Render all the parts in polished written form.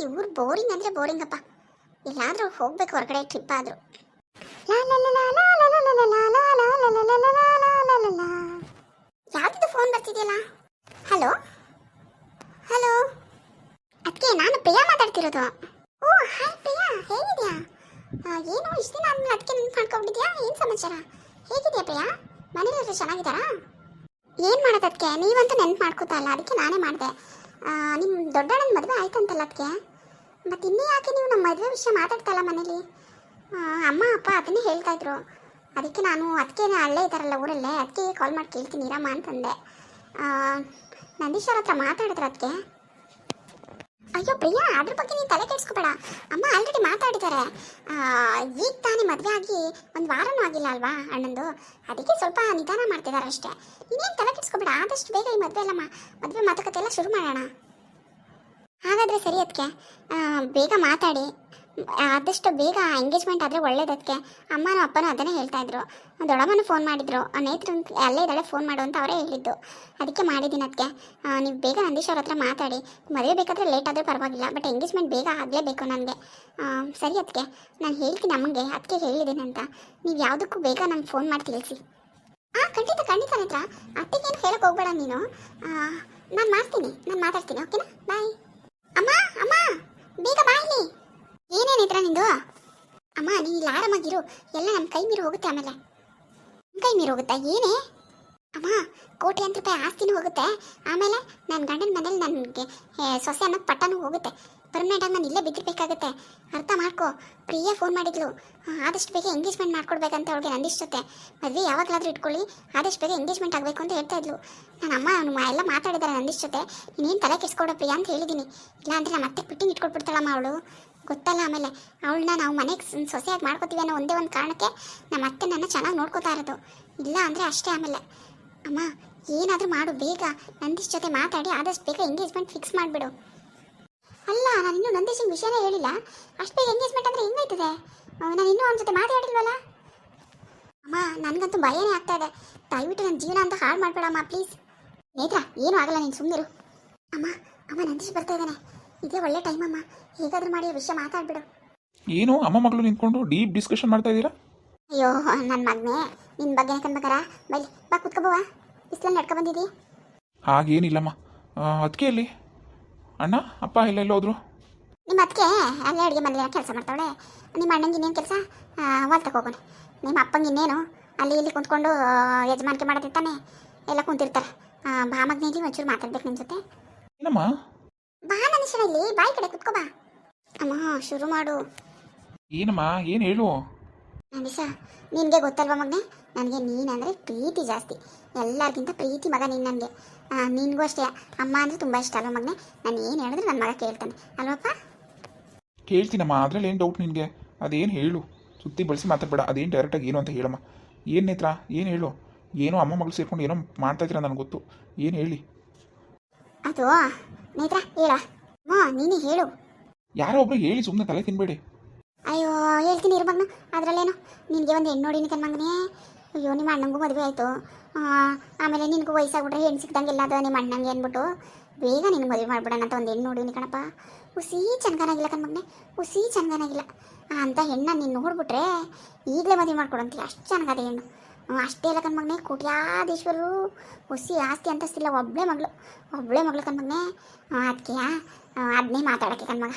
ಈ ಊರು ಬೋರಿಂಗ್ ಅಂದರೆ ಬೋರಿಂಗಪ್ಪ. ಎಲ್ಲಾದರೂ ಹೋಗ್ಬೇಕು ಹೊರಗಡೆ ಟ್ರಿಪ್ ಆದರೂ. ಯಾವ್ದು ಫೋನ್ ಬರ್ತಿದೆಯಲ್ಲ? ಹಲೋ ಹಲೋ, ಅದಕ್ಕೆ ನಾನು ಪ್ರಿಯಾ ಮಾತಾಡ್ತಿರೋದು. ಓ ಹಾಯ್ ಪ್ರಿಯಾ, ಹೇಗಿದ್ಯಾ? ಏನು ಇಷ್ಟು ದಿನ ಆದ್ಮೇಲೆ ಅದಕ್ಕೆ ನೆನ್ಪು ಮಾಡ್ಕೊಂಡಿದ್ಯಾ? ಏನು ಸಮಾಚಾರ? ಹೇಗಿದ್ಯಾ ಪ್ರಿಯಾ? ಮನೇಲೆಲ್ಲರೂ ಚೆನ್ನಾಗಿದ್ದಾರಾ? ಏನು ಮಾಡೋದು ಅದಕ್ಕೆ, ನೀವಂತೂ ನೆನ್ಪು ಮಾಡ್ಕೋತಾ ಇಲ್ಲ, ಅದಕ್ಕೆ ನಾನೇ ಮಾಡಿದೆ. ನಿಮ್ಮ ದೊಡ್ಡಣ್ಣನ ಮದುವೆ ಆಯ್ತಂತಲ್ಲ ಅದಕ್ಕೆ, ಮತ್ತು ಇನ್ನೇ ಯಾಕೆ ನೀವು ನಮ್ಮ ಮದುವೆ ವಿಷಯ ಮಾತಾಡ್ತಾ ಇಲ್ಲ ಮನೇಲಿ? ಅಮ್ಮ ಅಪ್ಪ ಅದನ್ನೇ ಹೇಳ್ತಾ ಇದ್ರು. ಅದಕ್ಕೆ ನಾನು ಅದಕ್ಕೆ ಅಲ್ಲೇ ಇದ್ದಾರಲ್ಲ ಊರಲ್ಲೇ, ಅದಕ್ಕೆ ಕಾಲ್ ಮಾಡಿ ಕೇಳ್ತೀನಿ ಇರಮ್ಮ ಅಂತಂದೆ. ನಂದೀಶ್ವರ ಹತ್ರ ಮಾತಾಡಿದ್ರು ಅದಕ್ಕೆ. ಅಯ್ಯೋ ಪ್ರಿಯಾ, ಅದ್ರ ಬಗ್ಗೆ ನೀನು ತಲೆ ಕೆಡಿಸ್ಕೋಬೇಡ. ಅಮ್ಮ ಆಲ್ರೆಡಿ ಮಾತಾಡಿದ್ದಾರೆ. ಈಗ ತಾನೇ ಮದುವೆ ಆಗಿ ಒಂದು ವಾರನೂ ಆಗಿಲ್ಲ ಅಲ್ವಾ ಅಣ್ಣಂದು, ಅದಕ್ಕೆ ಸ್ವಲ್ಪ ನಿಧಾನ ಮಾಡ್ತಿದ್ದಾರೆ ಅಷ್ಟೇ. ನೀನೇನು ತಲೆ ಕೆಡಿಸ್ಕೋಬೇಡ, ಆದಷ್ಟು ಬೇಗ ಈ ಮದುವೆ ಮದುವೆ ಮಾತುಕತೆ ಎಲ್ಲ ಶುರು ಮಾಡೋಣ. ಹಾಗಾದರೆ ಸರಿ ಅದಕ್ಕೆ, ಬೇಗ ಮಾತಾಡಿ, ಆದಷ್ಟು ಬೇಗ ಎಂಗೇಜ್ಮೆಂಟ್ ಆದರೆ ಒಳ್ಳೇದಕ್ಕೆ. ಅಮ್ಮನೂ ಅಪ್ಪನೂ ಅದನ್ನೇ ಹೇಳ್ತಾ ಇದ್ರು. ದೊಡ್ಡಮ್ಮನೂ ಫೋನ್ ಮಾಡಿದ್ರು, ನೇತ್ರ ಅಲ್ಲೇ ಇದ್ದಾಳೆ ಫೋನ್ ಮಾಡು ಅಂತ ಅವರೇ ಹೇಳಿದ್ದು. ಅದಕ್ಕೆ ಮಾಡಿದ್ದೀನಿ ಅದಕ್ಕೆ. ನೀವು ಬೇಗ ನಂದೀಶ್ ಅವ್ರ ಹತ್ರ ಮಾತಾಡಿ, ಮದುವೆ ಬೇಕಾದರೆ ಲೇಟ್ ಆದರೆ ಪರವಾಗಿಲ್ಲ, ಬಟ್ ಎಂಗೇಜ್ಮೆಂಟ್ ಬೇಗ ಆಗಲೇಬೇಕು ನನಗೆ. ಸರಿ ಅದಕ್ಕೆ, ನಾನು ಹೇಳ್ತೀನಿ ಅಮ್ಮಂಗೆ, ಅದಕ್ಕೆ ಹೇಳಿದ್ದೀನಿ ಅಂತ. ನೀವು ಯಾವುದಕ್ಕೂ ಬೇಗ ನಂಗೆ ಫೋನ್ ಮಾಡಿ ತಿಳಿಸಿ. ಖಂಡಿತ ಖಂಡಿತ ನೇತ್ರ, ಅತ್ತೆಗೇನು ಹೇಳೋಕೆ ಹೋಗ್ಬೇಡ ನೀನು. ನಾನು ಮಾತಾಡ್ತೀನಿ, ಓಕೆನಾ? ಬಾಯ್. ಅಮ್ಮ ಅಮ್ಮ, ಬೇಗ ಬಾಯ್ಲಿ. ಏನೇನು ಇದ್ರ ನಿಂದು? ಅಮ್ಮ ನೀನು ಇಲ್ಲಿ ಆರಾಮಾಗಿರು, ಎಲ್ಲ ನಮ್ಮ ಕೈ ಮೀರಿ ಹೋಗುತ್ತೆ. ಆಮೇಲೆ ಕೈ ಮೀರಿ ಹೋಗುತ್ತಾ? ಏನೇ ಅಮ್ಮ, ಕೋಟ್ಯಾಂತರ ರೂಪಾಯಿ ಆಸ್ತಿನೂ ಹೋಗುತ್ತೆ. ಆಮೇಲೆ ನನ್ನ ಗಂಡನ ಮನೇಲಿ ನನಗೆ ಸೊಸೆ ಅನ್ನೋದು ಪಟ್ಟನೂ ಹೋಗುತ್ತೆ. ಪರ್ಮನೆಂಟಾಗಿ ನಾನು ಇಲ್ಲೇ ಬಿದ್ದಿರಬೇಕಾಗುತ್ತೆ. ಅರ್ಥ ಮಾಡ್ಕೊ. ಪ್ರಿಯಾ ಫೋನ್ ಮಾಡಿದ್ಲು, ಆದಷ್ಟು ಬೇಗ ಎಂಗೇಜ್ಮೆಂಟ್ ಮಾಡ್ಕೊಡ್ಬೇಕಂತ ಅವಳಿಗೆ ನಂದಿಷ್ಟ ಜೊತೆ. ಮದುವೆ ಯಾವಾಗಲಾದರೂ ಇಟ್ಕೊಳ್ಳಿ, ಆದಷ್ಟು ಬೇಗ ಎಂಗೇಜ್ಮೆಂಟ್ ಆಗಬೇಕು ಅಂತ ಹೇಳ್ತಾ ಇದ್ಲು. ನನ್ನ ಅಮ್ಮ ಎಲ್ಲ ಮಾತಾಡಿದ್ದಾರೆ ನಂದಿಷ್ಟ ಜೊತೆ. ನೀನೇನು ತಲೆ ಕೆಡಿಸ್ಕೊಡೋ ಪ್ರಿಯಾ ಅಂತ ಹೇಳಿದ್ದೀನಿ. ಇಲ್ಲಾಂದರೆ ನಮ್ಮ ಮತ್ತೆ ಪಿಟ್ಟಿಂಗ್ ಇಟ್ಕೊಟ್ಬಿಡ್ತಾಳಮ್ಮ ಅವಳು, ಗೊತ್ತಲ್ಲ. ಆಮೇಲೆ ಅವಳನ್ನ ನಾವು ಮನೆಗೆ ಸೊಸೆಯಾಗಿ ಮಾಡ್ಕೋತೀವಿ ಅನ್ನೋ ಒಂದೇ ಒಂದು ಕಾರಣಕ್ಕೆ ನಮ್ಮ ಅತ್ತೆ ನನ್ನ ಚೆನ್ನಾಗಿ ನೋಡ್ಕೋತಾ ಇರೋದು. ಇಲ್ಲ ಅಂದರೆ ಅಷ್ಟೇ. ಆಮೇಲೆ ಅಮ್ಮ ಏನಾದರೂ ಮಾಡು, ಬೇಗ ನಂದೀಶ್ ಜೊತೆ ಮಾತಾಡಿ ಆದಷ್ಟು ಬೇಗ ಎಂಗೇಜ್ಮೆಂಟ್ ಫಿಕ್ಸ್ ಮಾಡಿಬಿಡು. ಅಲ್ಲ, ನಾನು ಇನ್ನೂ ನಂದೀಶಿನ ವಿಷಯನೇ ಹೇಳಿಲ್ಲ, ಅಷ್ಟು ಬೇಗ ಎಂಗೇಜ್ಮೆಂಟ್ ಅಂದರೆ ಹೆಂಗಾಯ್ತದೆ? ನಾನು ಇನ್ನೂ ಅವನ ಜೊತೆ ಮಾತಾಡಿಲ್ವಲ್ಲ. ಅಮ್ಮ ನನಗಂತೂ ಭಯನೇ ಆಗ್ತಾ ಇದೆ. ದಯವಿಟ್ಟು ನನ್ನ ಜೀವನ ಅಂತ ಹಾಳು ಮಾಡಬೇಡಮ್ಮ ಪ್ಲೀಸ್. ನೇತ್ರ ಏನೂ ಆಗಲ್ಲ, ನೀನು ಸುಮ್ಮನಿರು. ಅಮ್ಮ ನಂದೀಶ್ ಬರ್ತಾ ಇದ್ದಾನೆ, ಇದೇ ಒಳ್ಳೆ ಟೈಮ್ ಅಮ್ಮ, ಹೇಗಾದರೂ ಮಾಡಿ ವಿಷಯ ಮಾತಾಡ್ಬಿಡು. ಏನು ಅಮ್ಮ ಮಗಳು ನಿಂತ್ಕೊಂಡು ಡೀಪ್ ಡಿಸ್ಕಷನ್ ಮಾಡ್ತಾ ಇದ್ದೀರಾ? ಅಯ್ಯೋ ನನ್ನ ಮಗನೇ, ನಿನ್ನ ಬಗ್ಗೆ ಕನ್ಬೇಕಾರ ಬೈಲಿ ಬಾ, ಕುತ್ಕೋಬೋವ, ಬಿಸಿಲಲ್ಲಿ ನಡ್ಕೊ ಬಂದಿದ್ದೀ. ಹಾಗೇನಿಲ್ಲಮ್ಮ. ಅದಕ್ಕೆ ಅಲ್ಲಿ ಅಣ್ಣ ಅಪ್ಪ ಎಲ್ಲೆಲ್ಲ ಹೋದ್ರು? ನಿಮ್ಮ ಅದಕ್ಕೆ ಅಲ್ಲೇ ಅಡುಗೆ ಮನೇಲಿ ಕೆಲಸ ಮಾಡ್ತಾವಳೆ. ನಿಮ್ಮ ಅಣ್ಣಂಗೆ ಇನ್ನೇನು ಕೆಲಸ? ಹೊಲ್ತಕ್ಕೆ ಹೋಗೋಣ. ನಿಮ್ಮ ಅಪ್ಪಂಗೆ ಇನ್ನೇನು ಅಲ್ಲಿ ಇಲ್ಲಿ ಕುಂತ್ಕೊಂಡು ಯಜಮಾನಿಕೆ ಮಾಡೋದಿರ್ತಾನೆ, ಎಲ್ಲ ಕುಂತಿರ್ತಾರೆ. ಬಾ ಮಗನೇಲಿ ಒಂಚೂರು ಮಾತಾಡ್ಬೇಕು ನಿನ್ನ ಜೊತೆ. ಏನಮ್ಮ? ಬಾ ಮನುಷ್ಯನ ಇಲ್ಲಿ, ಬಾಯಿ ಕಡೆ ಕುತ್ಕೋ ಬಾ. ಅಮ್ಮ ಶುರು ಮಾಡು. ಏನಮ್ಮ, ಏನು ಹೇಳು? ನಂದೀಶ, ನಿನಗೆ ಗೊತ್ತಲ್ವ ಮಗನೇ, ನನಗೆ ನೀನಂದರೆ ಪ್ರೀತಿ ಜಾಸ್ತಿ, ಎಲ್ಲರಿಗಿಂತ ಪ್ರೀತಿ ಮಗ ನೀನು ನನಗೆ. ನಿನಗೂ ಅಷ್ಟೇ, ಅಮ್ಮ ಅಂದರೆ ತುಂಬ ಇಷ್ಟ ಅಲ್ವ ಮಗನೇ. ನಾನು ಏನು ಹೇಳಿದ್ರೆ ನನ್ನ ಮಗ ಕೇಳ್ತಾನೆ ಅಲ್ವಪ್ಪ? ಕೇಳ್ತೀನಮ್ಮ, ಅದರಲ್ಲಿ ಏನು ಡೌಟ್ ನಿನಗೆ? ಅದೇನು ಹೇಳು, ಸುತ್ತಿ ಬಳಸಿ ಮಾತಾಡಬೇಡ. ಅದೇನು ಡೈರೆಕ್ಟಾಗಿ ಏನು ಅಂತ ಹೇಳಮ್ಮ. ಏನು ನೇತ್ರ, ಏನು ಹೇಳು? ಏನೋ ಅಮ್ಮ ಮಗಳು ಸೇರ್ಕೊಂಡು ಏನೋ ಮಾಡ್ತಾಯಿದ್ದೀರಾ ನನಗೆ ಗೊತ್ತು, ಏನು ಹೇಳಿ? ಅದು ನೇತ್ರ ಹೇಳ, ನೀನೇ ಹೇಳು. ಯಾರೋ ಒಬ್ರು ಹೇಳಿ, ಸುಮ್ಮನೆ ತಲೆ ತಿನ್ಬೇಡಿ. ಅಯ್ಯೋ ಹೇಳ್ತೀನಿ ಇರು ಮಗನು, ಅದರಲ್ಲೇನು ನಿನಗೆ ಒಂದು ಹೆಣ್ಣು ನೋಡಿನಿ ಕಣ್ಮಗನೇ. ಅಯ್ಯೋ ನಿಮ್ಮ ಅಣ್ಣಂಗೂ ಮದುವೆ ಆಯಿತು, ಆಮೇಲೆ ನಿನಗೂ ವಯಸ್ಸಾಗ್ಬಿಟ್ರೆ ಹೆಣ್ಣು ಸಿಕ್ಕಿದಂಗೆಲ್ಲ ಅದು ನಿಮ್ಮ ಅಣ್ಣಂಗೆ ಅಂದ್ಬಿಟ್ಟು ಬೇಗ ನಿನಗೆ ಮದುವೆ ಮಾಡ್ಬಿಡೋಣ ಅಂತ ಒಂದು ಹೆಣ್ಣು ನೋಡಿನಿ ಕಣಪ್ಪ. ಹುಸಿ ಚಂದನಾಗಿಲ್ಲ ಕಣ್ಮಗನೇ, ಹುಸಿ ಚಂದನಾಗಿಲ್ಲ ಅಂತ ಹೆಣ್ಣ ನೀನು ನೋಡ್ಬಿಟ್ರೆ ಈಗಲೇ ಮದುವೆ ಮಾಡ್ಕೊಡಂತೀಯ, ಅಷ್ಟು ಚೆನ್ನಾಗದೆ ಹೆಣ್ಣು. ಅಷ್ಟೇ ಅಲ್ಲ ಕಣ್ಮಗನೇ, ಕೋಟ್ಯಾಧೀಶ್ವರರು, ಹುಸಿ ಆಸ್ತಿ ಅಂತಸ್ತಿಲ್ಲ, ಒಬ್ಬಳೇ ಮಗಳು ಕಣ್ಮಗನೇ. ಅದಕ್ಕೆ ಅದನ್ನೇ ಮಾತಾಡೋಕ್ಕೆ ಕಣ್ಮಗ.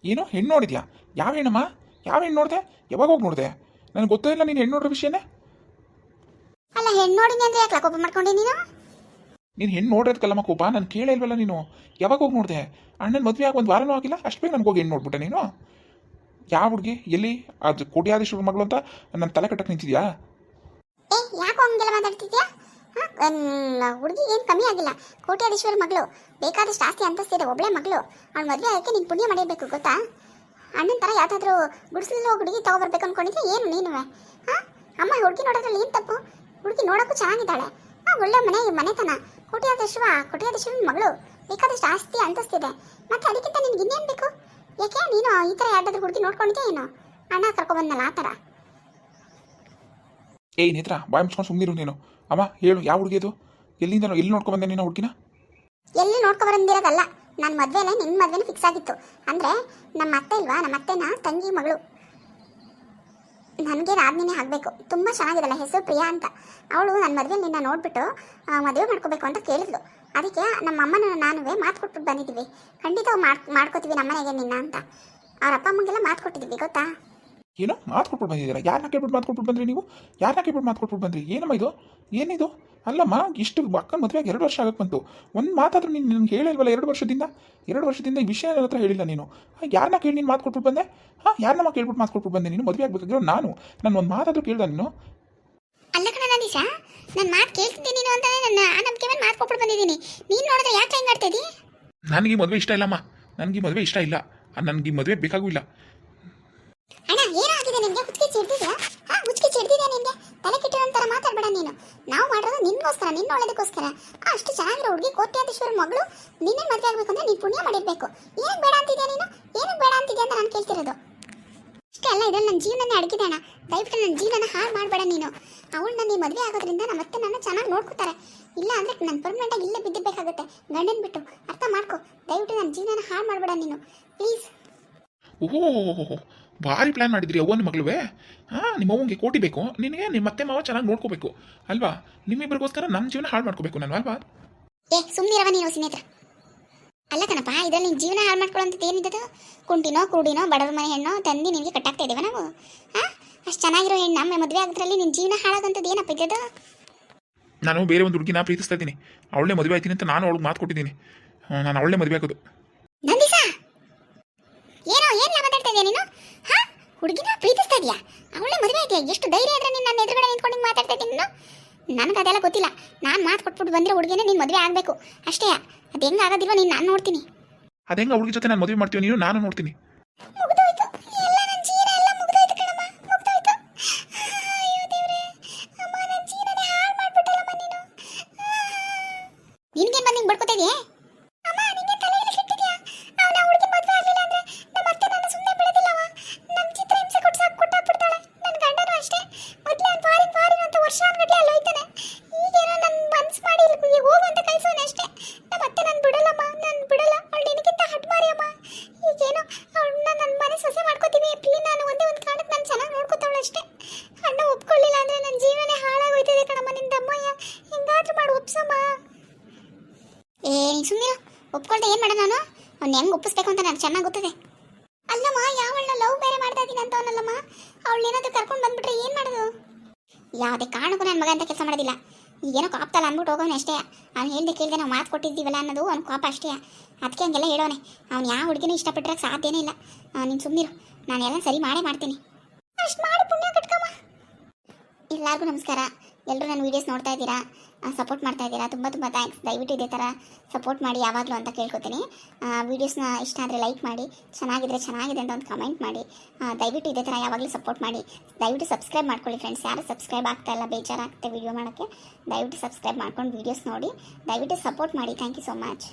ಏನೋ ಹೆಣ್ಣು ನೋಡಿದ್ಯಾ? ಯಾವ ಹೆಣ್ಣಮ್ಮ? ಯಾವ ಹೆಣ್ಣು ನೋಡಿದೆ? ಯಾವಾಗ ಹೋಗಿ ನೋಡಿದೆ? ನನಗೆ ಗೊತ್ತೇ ಇಲ್ಲ ನೀನು ಹೆಣ್ಣು ನೋಡೋ ವಿಷಯನೇ. ಅಲ್ಲ ಹೆಣ್ಣು ನೋಡಿನಿ ಅಂದರೆ ಯಾಕೆ ಕೋಪ ಮಾಡ್ಕೊಂಡೆ ನೀನು? ನೀನು ಹೆಣ್ಣು ನೋಡೋದಕ್ಕಲ್ಲಮ್ಮ ಕೋಪ, ನಾನು ಕೇಳೇ ಇಲ್ವಲ್ಲ ನೀನು. ಯಾವಾಗ ಹೋಗಿ ನೋಡಿದೆ? ಅಣ್ಣನ ಮದುವೆ ಆಗಿ ಒಂದು ವಾರನೂ ಆಗಿಲ್ಲ, ಅಷ್ಟು ಬೇಗ ನನಗೆ ಹೋಗಿ ಹೆಣ್ಣು ನೋಡ್ಬಿಟ್ಟೆ ನೀನು? ಯಾವ ಹುಡುಗಿ, ಎಲ್ಲಿ? ಅದು ಕೋಟ್ಯಾಧೀಶ್ವರ ಮಗಳು ಅಂತ ನನ್ನ ತಲೆ ಕಟ್ಟಕ್ಕೆ ನಿಂತಿದ್ಯಾ? ಯಾಕೋ ಹಂಗೆಲ್ಲ ಮಾತಾಡ್ತಿದ್ಯಾ? ಹುಡುಗಿ ಏನು ಕಮ್ಮಿ ಆಗಿಲ್ಲ, ಕೋಟ್ಯಾಧೀಶ್ವರ ಮಗಳು, ಬೇಕಾದಷ್ಟು ಆಸ್ತಿ ಅಂತಸ್ತಿದೆ, ಒಬ್ಬಳೆ ಮಗಳು. ಅವಳ ಮದುವೆ ಆಗೋಕ್ಕೆ ನೀನು ಪುಣ್ಯ ಮಾಡಿರಬೇಕು ಗೊತ್ತಾ? ಅಣ್ಣನ ಥರ ಯಾವುದಾದ್ರೂ ಗುಡಿಸಲು ಹುಡುಗಿ ತೊಗೊಬರ್ಬೇಕು ಅಂದ್ಕೊಂಡಿದ್ದೆ ಏನು ನೀನು? ಅಮ್ಮ ಹುಡುಗಿ ನೋಡೋದ್ರಲ್ಲಿ ಏನು ತಪ್ಪು? ಹುಡುಗಿ ನೋಡೋಕ್ಕೂ ಚೆನ್ನಾಗಿದ್ದಾಳೆ, ಒಳ್ಳೆ ಮನೆತನ, ಕೋಟ್ಯಾಧೀಶ್ವರನ ಮಗಳು, ಬೇಕಾದಷ್ಟು ಆಸ್ತಿ ಅಂತಸ್ತಿದೆ. ಮತ್ತು ಅದಕ್ಕಿಂತ ನಿನ್ಗೆ ಇನ್ನೇನು ಬೇಕು? ಯಾಕೆ ನೀನು ಈ ಥರ ಯಾವುದಾದ್ರೂ ಹುಡುಗಿ ನೋಡ್ಕೊಂಡಿದ್ದೆ ಏನು? ಅಣ್ಣ ಕರ್ಕೊಬಂದಲ್ಲ ಆ ಥರ. ಏಯ್ ನೇತ್ರ, ಬಾಯ್ ಮುಚ್ಕೊಂಡು ಸುಮ್ಮನಿರು ನೀನು. ಅಮ್ಮ ಹೇಳು, ಯಾವ ಹುಡುಗಿ ಅದು? ಎಲ್ಲಿ ನೋಡ್ಕೊಂಡ್ಬಂದೆ ನೀನು ಹುಡುಗಿನ? ಎಲ್ಲಿ ನೋಡ್ಕೊಬಂದಿರೋದಲ್ಲ, ನನ್ನ ಮದುವೆನೇ ನಿನ್ನ ಮದುವೆನೇ ಫಿಕ್ಸ್ ಆಗಿತ್ತು. ಅಂದರೆ ನಮ್ಮ ಅತ್ತೆ ಇಲ್ವಾ, ನಮ್ಮ ಅತ್ತೆನ ತಂಗಿ ಮಗಳು, ನನಗೆ ರಾಧನಿನೇ ಆಗಬೇಕು. ತುಂಬ ಚೆನ್ನಾಗಿರಲ್ಲ, ಹೆಸರು ಪ್ರಿಯಾ ಅಂತ. ಅವಳು ನನ್ನ ಮದುವೆ ನಿನ್ನ ನೋಡಿಬಿಟ್ಟು ಮದುವೆ ಮಾಡ್ಕೋಬೇಕು ಅಂತ ಕೇಳಿದ್ಲು. ಅದಕ್ಕೆ ನಮ್ಮ ಅಮ್ಮನ ನಾನು ಮಾತು ಕೊಟ್ಬಿಟ್ಟು ಬಂದಿದ್ದೀವಿ, ಖಂಡಿತ ಮಾಡ್ಕೋತೀವಿ ನಮ್ಮನೆಗೆ ನಿನ್ನ ಅಂತ. ಅವ್ರ ಅಪ್ಪ ಅಮ್ಮಗೆಲ್ಲ ಮಾತು ಕೊಟ್ಟಿದ್ದೀವಿ, ಗೊತ್ತಾ? ಏನೋ ಮಾತು ಕೊಟ್ಬಿಟ್ಟು ಬಂದಿದ್ದೀರಾ? ಯಾರನ್ನ ಕೇಳ್ಬಿಟ್ಟು ಮಾತು ಕೊಟ್ಬಿಟ್ಟು ಬಂದ್ರಿ ನೀವು? ಯಾರನ್ನ ಕೇಳ್ಬಿಟ್ಟು ಮಾತು ಕೊಟ್ಬಿಟ್ಟು ಬಂದ್ರಿ? ಏನಮ್ಮ ಇದು, ಏನಿದು? ಅಲ್ಲಮ್ಮ, ಇಷ್ಟು ಅಕ್ಕನ ಮದುವೆಗೆ 2 ವರ್ಷ ಆಗಕ್ಕೆ ಬಂತು, ಒಂದು ಮಾತಾದ್ರೂ ನೀನು ನನಗೆ ಹೇಳಿಲ್ವಲ್ಲ? 2 ವರ್ಷದಿಂದ ಈ ವಿಷಯ ನನ್ನ ಹತ್ರ ಹೇಳಿಲ್ಲ ನೀನು. ಯಾರನ್ನ ಕೇಳಿ ನೀನು ಮಾತು ಕೊಟ್ಬಿಟ್ಟು ಬಂದೆ? ಯಾರನ್ನ ಕೇಳ್ಬಿಟ್ಟು ಮಾತು ಕೊಟ್ಬಿಟ್ಟು ಬಂದೆ ನೀನು? ಮದುವೆ ಆಗಬೇಕಾಗಿರೋ ನಾನು ಒಂದು ಮಾತಾದ್ರೂ ಕೇಳ್ದ ನೀನು? ಅಲ್ಲ ಕಣ ನಂದೀಶ, ನನ್ನ ಮಾತು ಕೇಳ್ತಿದ್ದೀನಿ ನೀನು ಅಂತ ನನ್ನ ನಂಬಿಕೆ ಮೇಲೆ ಮಾತು ಕೊಟ್ಬಿಟ್ಟು ಬಂದಿದ್ದೀನಿ. ನೀನು ನೋಡಿದ್ರೆ ಯಾಕೆ ಹೆಂಗೆ ಆಡ್ತಾ ಇದ್ದೀ? ನನಗೆ ಮದುವೆ ಇಷ್ಟ ಇಲ್ಲಮ್ಮ, ನನಗೆ ಮದುವೆ ಇಷ್ಟ ಇಲ್ಲ, ನನಗೆ ಮದುವೆ ಬೇಕಾಗೂ ಇಲ್ಲ. ಅಣ್ಣ, ಏನಾಗಿದೆ ನಿನಗೆ? ಹುಚ್ಚಿಗೆ ಚಿಡ್ದಿದ್ಯಾ? ಹುಚ್ಚಿಗೆ ಚಿಡ್ದಿದ್ಯಾ ನಿನಗೆ? ತಲೆ ಕೆಟ್ಟಿರೋ ಥರ ಮಾತಾಡಬೇಡ ನೀನು. ನಾವು ಮಾಡೋದು ನಿನ್ಗೋಸ್ಕರ, ನಿನ್ನ ಒಳ್ಳೇದಕ್ಕೋಸ್ಕರ. ಅಷ್ಟು ಚೆನ್ನಾಗಿರೋ ಹುಡುಗಿ, ಕೋಟ್ಯಾಧೀಶ್ವರ ಮಗಳು, ನಿನ್ನೆ ಮದುವೆ ಆಗಬೇಕು ಅಂದರೆ ನೀನು ಪುಣ್ಯ ಮಾಡಿರಬೇಕು. ಏನಕ್ಕೆ ಬೇಡ ಅಂತಿದ್ಯಾ ನೀನು? ಏನಕ್ಕೆ ಬೇಡ ಅಂತಿದ್ಯಾ ಅಂತ ನಾನು ಕೇಳ್ತಿರೋದು. ಅಷ್ಟೇ ಅಲ್ಲ, ಇದ್ರಲ್ಲಿ ನನ್ನ ಜೀವನನೇ ಅಡಗಿದೆ ಅಣ್ಣ. ದಯವಿಟ್ಟು ನನ್ನ ಜೀವನ ಹಾಳು ಮಾಡಬೇಡ ನೀನು. ಅವಳು ನನ್ನ ಮದುವೆ ಆಗೋದ್ರಿಂದ ನಮ್ಮ ಅತ್ತೆ ನನ್ನ ಚೆನ್ನಾಗಿ ನೋಡ್ಕೊತಾರೆ. ಇಲ್ಲ ಅಂದರೆ ನಾನು ಪರ್ಮನೆಂಟಾಗಿ ಇಲ್ಲೇ ಬಿದ್ದಿರಬೇಕಾಗುತ್ತೆ ಗಂಡನ ಬಿಟ್ಟು. ಅರ್ಥ ಮಾಡ್ಕೊ. ದಯವಿಟ್ಟು ನನ್ನ ಜೀವನ ಹಾಳು ಮಾಡಬೇಡ ನೀನು, ಪ್ಲೀಸ್. ಓಹೋ, ಭಾರಿ ಪ್ಲ್ಯಾನ್ ಮಾಡಿದ್ರಿ ಅವ್ವನ ಮಗಳುವೆ. ನಿಮ್ಮ ಅವ್ವನಿಗೆ ಕೋಟಿ ಬೇಕು, ನಿನಗೆ ನಿಮ್ಮ ಅತ್ತೆ ಮಾವ ಚೆನ್ನಾಗಿ ನೋಡ್ಕೋಬೇಕು ಅಲ್ವಾ? ನಿಮ್ಮಿಬ್ಬರಿಗೋಸ್ಕರ ನಮ್ಮ ಜೀವನ ಹಾಳು ಮಾಡ್ಕೋಬೇಕು ನಾನು ಅಲ್ವಾ? ಸುಮ್ಮನಿರವ ನೀನು ಸ್ನೇಹಿತರ. ಅಲ್ಲ ಕಣಪ್ಪ, ಇದರಲ್ಲಿ ನಿನ್ನ ಜೀವನ ಹಾಳು ಮಾಡ್ಕೊಳ್ಳೋಂಥದ್ದು ಏನಿದ್ದದು? ಕುಂಟಿನೋ ಕುರುಡಿನೋ ಬಡವ್ರ ಮನೆ ಹೆಣ್ಣೋ ತಂದು ನಿನಗೆ ಕಟ್ಟಾಗ್ತಾ ಇದ್ದೇವೆ ನಾವು? ಅಷ್ಟು ಚೆನ್ನಾಗಿರೋ ಹೆಣ್ಣು ನಮ್ಮ ಮದುವೆ ಆಗೋದ್ರಲ್ಲಿ ನಿನ್ನ ಜೀವನ ಹಾಳಾಗೋಂಥದ್ದು ಏನಪ್ಪ ಇದ್ದದು? ನಾನು ಬೇರೆ ಒಂದು ಹುಡುಗಿನ ಪ್ರೀತಿಸ್ತಾ ಇದ್ದೀನಿ, ಅವಳೇ ಮದುವೆ ಆಯ್ತೀನಿ ಅಂತ ನಾನು ಅವಳಿಗೆ ಮಾತು ಕೊಟ್ಟಿದ್ದೀನಿ. ನಾನು ಅವಳೇ ಮದುವೆ ಆಗೋದು. ನಂದಿಸಾ, ಏನು ಮಾತಾಡ್ತಾ ಇದೆಯಾ ನೀನು? ಹುಡುಗಿನ ಪ್ರೀತಿಸ್ತಾ ಇದೆಯಾ? ಅವಳೇ ಮದುವೆ ಆಯ್ತೀಯಾ? ಎಷ್ಟು ಧೈರ್ಯ ಇದ್ರೆ ನೀನು ನನ್ನ ಎದುರುಗಡೆ ನಿಂತ್ಕೊಂಡು ಮಾತಾಡ್ತಾ ಇದ್ದೀನಿ ನೀನು? ನನಗೆ ಅದೆಲ್ಲ ಗೊತ್ತಿಲ್ಲ. ನಾನು ಮಾತು ಕೊಟ್ಬಿಟ್ಟು ಬಂದಿರೋ ಹುಡುಗಿನೇ ನೀನು ಮದುವೆ ಆಗಬೇಕು ಅಷ್ಟೇ. ಅದು ಹೆಂಗೆ ಆಗೋದಿಲ್ವ ನೀನು ನಾನು ನೋಡ್ತೀನಿ. ಅದು ಹೆಂಗೆ ಹುಡುಗಿ ಜೊತೆ ನಾನು ಮದುವೆ ಮಾಡ್ತೀವಿ ನೀನು ನಾನು ನೋಡ್ತೀನಿ. ಮುಗಿದೋಯ್ತು ಎಲ್ಲ, ನನ್ನ ಜೀವನ ಎಲ್ಲ ಮುಗಿದೋಯ್ತು ಕಣಮ್ಮ, ಮುಗಿದೋಯ್ತು. ಅಯ್ಯೋ ದೇವ್ರೆ, ಅಮ್ಮ ನನ್ನ ಜೀವನನೇ ಹಾಳು ಮಾಡ್ಬಿಟ್ಟಲ್ಲಮ್ಮ ನೀನು. ನಿನ್ಗೆ ಬಂದು ಹಿಂಗೆ ಬಡ್ಕೋತಾ ಇದೆಯೇ? ಅಮ್ಮ ನಿಂಗೆ ತಲೆಯಲ್ಲಿ ಕೆಟ್ಟಿದ್ಯಾ? ಅವನ ಹುಡುಗಿ ಮದುವೆ ಆಗಲಿಲ್ಲ ಅಂದ್ರೆ ನಮ್ಮ ಅತ್ತೆ ನನ್ನ ಸುಮ್ಮನೆ ಬಿಡೋದಿಲ್ಲವ. ನನ್ನ ಚಿತ್ರ ಹಿಂಸೆ ಕೊಟ್ಟಾಕ್ಬಿಡ್ತಾಳೆ. ನನ್ನ ಗಂಡನೂ ಅಷ್ಟೇ, ಮೊದಲೇ ಅವ್ನು ಫಾರಿನ್ ಅಂತ ವರ್ಷಾನ್ಗಟ್ಲೆ ಅಲ್ಲಿ ಹೋಯ್ತಾನೆ. ಈಗೇನೋ ನನ್ನ ಮನ್ಸು ಮಾಡಿ ಇಲ್ಲಿ ಹೋಗು ಅಂತ ಕಳ್ಸೋನೆ ಅಷ್ಟೇ. ನಮ್ಮ ಅತ್ತೆ ನಾನು ಬಿಡಲ್ಲಮ್ಮ, ನಾನು ಬಿಡಲ್ಲ. ಅವಳು ನಿನಗಿಂತ ಹಟ್ಮಾರಿ ಅಮ್ಮ. ಈಗೇನೋ ಅವಳನ್ನ ನನ್ನ ಮನೆ ಸೊಸೆ ಮಾಡ್ಕೋತೀವಿ ಪ್ಲೀಸ್. ನಾನು ಒಂದೇ ಒಂದು ಕಾರಣಕ್ಕೆ ನಾನು ಚೆನ್ನಾಗಿ ನೋಡ್ಕೋತಾವಳು ಅಷ್ಟೇ. ಅಣ್ಣ ಒಪ್ಕೊಳ್ಳಿಲ್ಲ ಅಂದ್ರೆ ನನ್ನ ಜೀವನೇ ಹಾಳಾಗೋಯ್ತದೆ ಕಣಮ್ಮ. ನಿನ್ನ ಅಮ್ಮಯ್ಯ ಹೆಂಗಾದ್ರೂ ಮಾಡಿ ಒಪ್ಸಮ್ಮ. ನೀನು ಸುಮ್ಮನೆ ಒಪ್ಕೊಳ್ದೆ ಏನು ಮಾಡೋಣ ನಾನು? ಅವ್ನು ಹೆಂಗೆ ಒಪ್ಪಿಸ್ಬೇಕು ಅಂತ ನನಗೆ ಚೆನ್ನಾಗಿ ಗೊತ್ತಿದೆ. ಅಲ್ಲಮ್ಮ, ಯಾವಳನ್ನ ಲವ್ ಬೇರೆ ಮಾಡ್ತಾ ಇದ್ದೀನಿ ಅಂತ ಅವನಲ್ಲಮ್ಮ. ಅವಳು ಏನಾದರೂ ಕರ್ಕೊಂಡು ಬಂದ್ಬಿಟ್ರೆ ಏನು ಮಾಡೋದು? ಯಾವುದೇ ಕಾರಣಕ್ಕೂ ನನ್ನ ಮಗ ಅಂತ ಕೆಲಸ ಮಾಡೋದಿಲ್ಲ. ಈಗೇನೋ ಕಾಪ್ತಲ್ಲ ಅಂದ್ಬಿಟ್ಟು ಹೋಗೋನೆ ಅಷ್ಟೇ. ಅವ್ನು ಹೇಳ್ದೆ ಕೇಳಿದೆ ನಾವು ಮಾತು ಕೊಟ್ಟಿದ್ದೀವಲ್ಲ ಅನ್ನೋದು ಅವ್ನು ಕೋಪ ಅಷ್ಟೇ. ಅದಕ್ಕೆ ಹಂಗೆಲ್ಲ ಹೇಳೋನೆ. ಅವ್ನು ಯಾವ ಹುಡುಗಿನೂ ಇಷ್ಟಪಟ್ಟಿರೋಕ್ಕೆ ಸಾಧ್ಯನೇ ಇಲ್ಲ. ನೀನು ಸುಮ್ಮನಿರು, ನಾನೆಲ್ಲ ಸರಿ ಮಾಡೇ ಮಾಡ್ತೀನಿ. ಅಷ್ಟು ಮಾಡಿ ಪುಣ್ಯ ಕಟ್ಕಮ್ಮ. ಎಲ್ಲರಿಗೂ ನಮಸ್ಕಾರ. ಎಲ್ಲರೂ ನನ್ನ ವೀಡಿಯೋಸ್ ನೋಡ್ತಾ ಇದ್ದೀರಾ, ಸಪೋರ್ಟ್ ಮಾಡ್ತಾ ಇದ್ದೀರಾ, ತುಂಬ ತುಂಬ ಥ್ಯಾಂಕ್ಸ್. ದಯವಿಟ್ಟು ಇದೇ ಥರ ಸಪೋರ್ಟ್ ಮಾಡಿ ಯಾವಾಗಲೂ ಅಂತ ಕೇಳ್ಕೊತೀನಿ. ವೀಡಿಯೋಸ್ನ ಇಷ್ಟ ಆದರೆ ಲೈಕ್ ಮಾಡಿ, ಚೆನ್ನಾಗಿದ್ರೆ ಚೆನ್ನಾಗಿದೆ ಅಂತ ಒಂದು ಕಮೆಂಟ್ ಮಾಡಿ. ದಯವಿಟ್ಟು ಇದೇ ಥರ ಯಾವಾಗಲೂ ಸಪೋರ್ಟ್ ಮಾಡಿ. ದಯವಿಟ್ಟು ಸಬ್ಸ್ಕ್ರೈಬ್ ಮಾಡ್ಕೊಳ್ಳಿ ಫ್ರೆಂಡ್ಸ್. ಯಾರು ಸಬ್ಸ್ಕ್ರೈಬ್ ಆಗ್ತಾ ಇಲ್ಲ, ಬೇಜಾರಾಗುತ್ತೆ ವೀಡಿಯೋ ಮಾಡೋಕ್ಕೆ. ದಯವಿಟ್ಟು ಸಬ್ಸ್ಕ್ರೈಬ್ ಮಾಡ್ಕೊಂಡು ವೀಡಿಯೋಸ್ ನೋಡಿ, ದಯವಿಟ್ಟು ಸಪೋರ್ಟ್ ಮಾಡಿ. Thank you so much.